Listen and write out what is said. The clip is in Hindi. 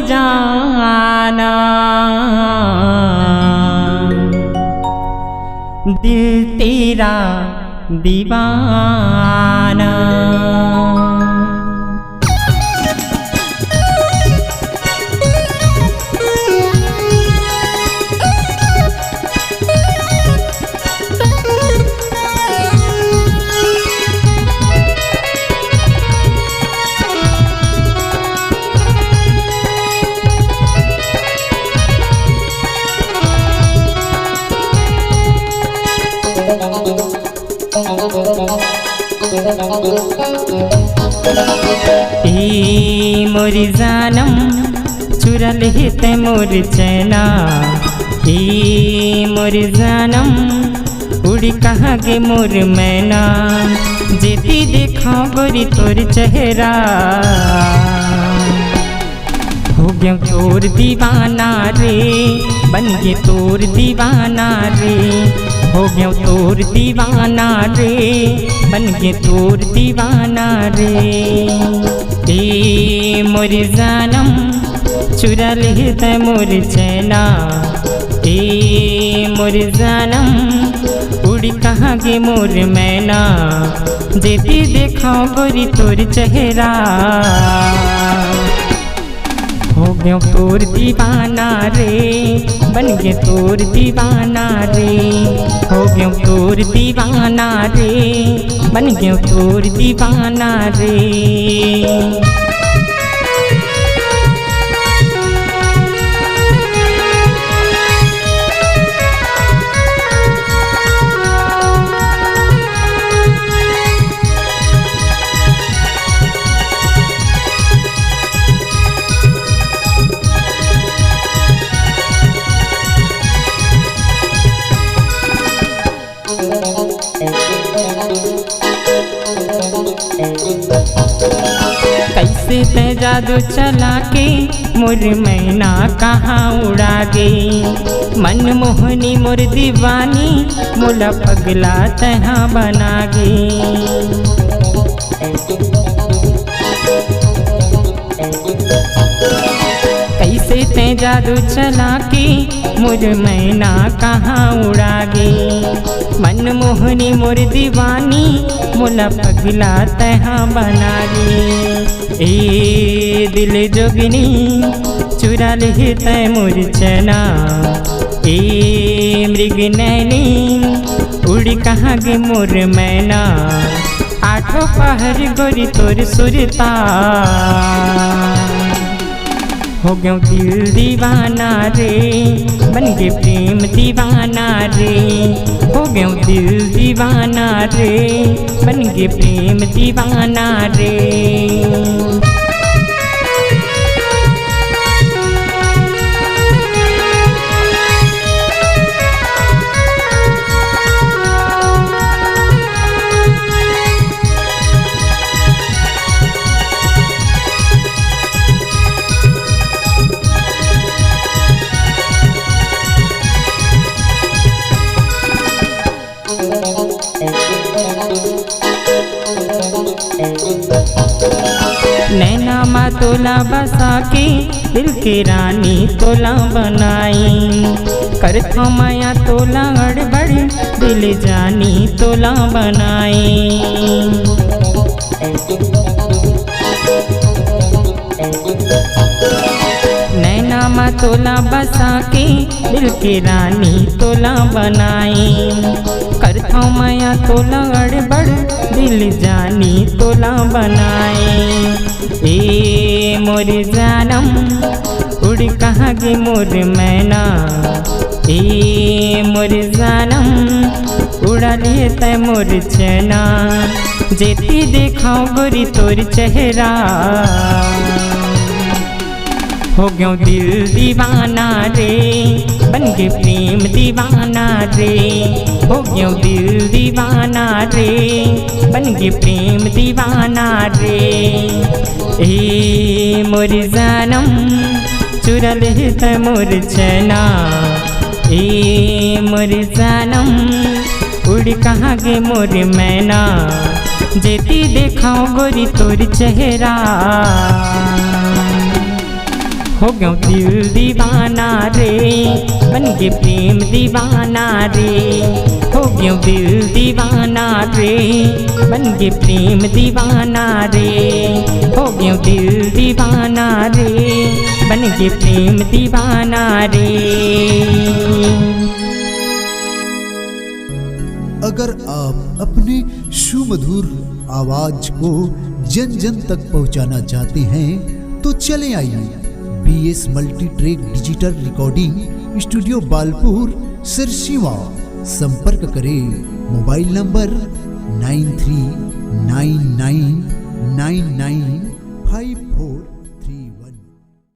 जाना, दिल तेरा दीवाना। ए मोर जानम चुरा लेते मोर चैना, ए मोर जानम उड़ी कहाँ गे मोर मैना, जेती देखा गोरी तोर चेहरा, हो गया तोर दीवाना रे, बन गे तोर दीवाना रे, हो गया तोर दीवाना रे, बन गे तोर दीवाना रे। ए मोर जानम चुरा लेते मोर चैना, ए मोर जानम उड़ी कहाँ गे मोर मैना, जेती देखा गोरी तोर चेहरा, हो गया तोर दीवाना रे, बन गे तोर दीवाना रे, हो गया तोर दीवाना रे, बन गया तोर दीवाना रे। कैसे ते जादू चला के मोर मैना कहाँ उड़ा गई, मन मोहनी मोर दीवानी मोला पगला तहाँ बना गई। कैसे ते जादू चला के मोर मैना कहाँ उड़ा गई, मन मोहनी मोर दीवानी मोला पगला तहाँ बना गई। ए दिल जोगिनी चुरा लेते मोर चैना, ए मृग नैनी उड़ी कहाँ गे मोर मैना, आठों पहर गोरी तोर सुरता, हो गया दिल दीवाना रे, बन गे प्रेम दीवाना रे, हो गया दिल दीवाना रे, बन गे प्रेम दीवाना रे। नैना मा तोला बसा के दिल के रानी तोला बनाई, करथा माया तोला गड़बड़ दिल जानी तोला बनाई। नैना मा तोला बसा के दिल के रानी तोला बनाई, करथा माया तोला गड़बड़ दिल जानी तोला बनाई। ए मोर जानम उड़ कहाँ गे मोर मैना, ए मोर जानम उड़ा लेते मोर चैना, जेती देखाओ गोरी तोर चेहरा, हो गया दिल दीवाना रे, बन गे प्रेम दीवाना रे, हो गया दिल दीवाना रे, बन गे प्रेम दीवाना रे। ए मोर जानम चुरा लेते मोर चैना, ए मोर जानम उड़ कहाँ गे मोर मैना, जेती देखाओ गोरी तोर चेहरा, हो गयो दिल दीवाना रे, बन के प्रेम दीवाना रे। हो गयो दिल दीवाना रे, बन के प्रेम दीवाना रे। हो गयो दिल दीवाना रे, बन के प्रेम दीवाना रे। अगर आप अपने सुमधुर आवाज को जन जन तक पहुंचाना चाहते हैं तो चले आइए BS multi track digital recording studio Balpur Sirsiva. संपर्क करें मोबाइल नंबर 93999954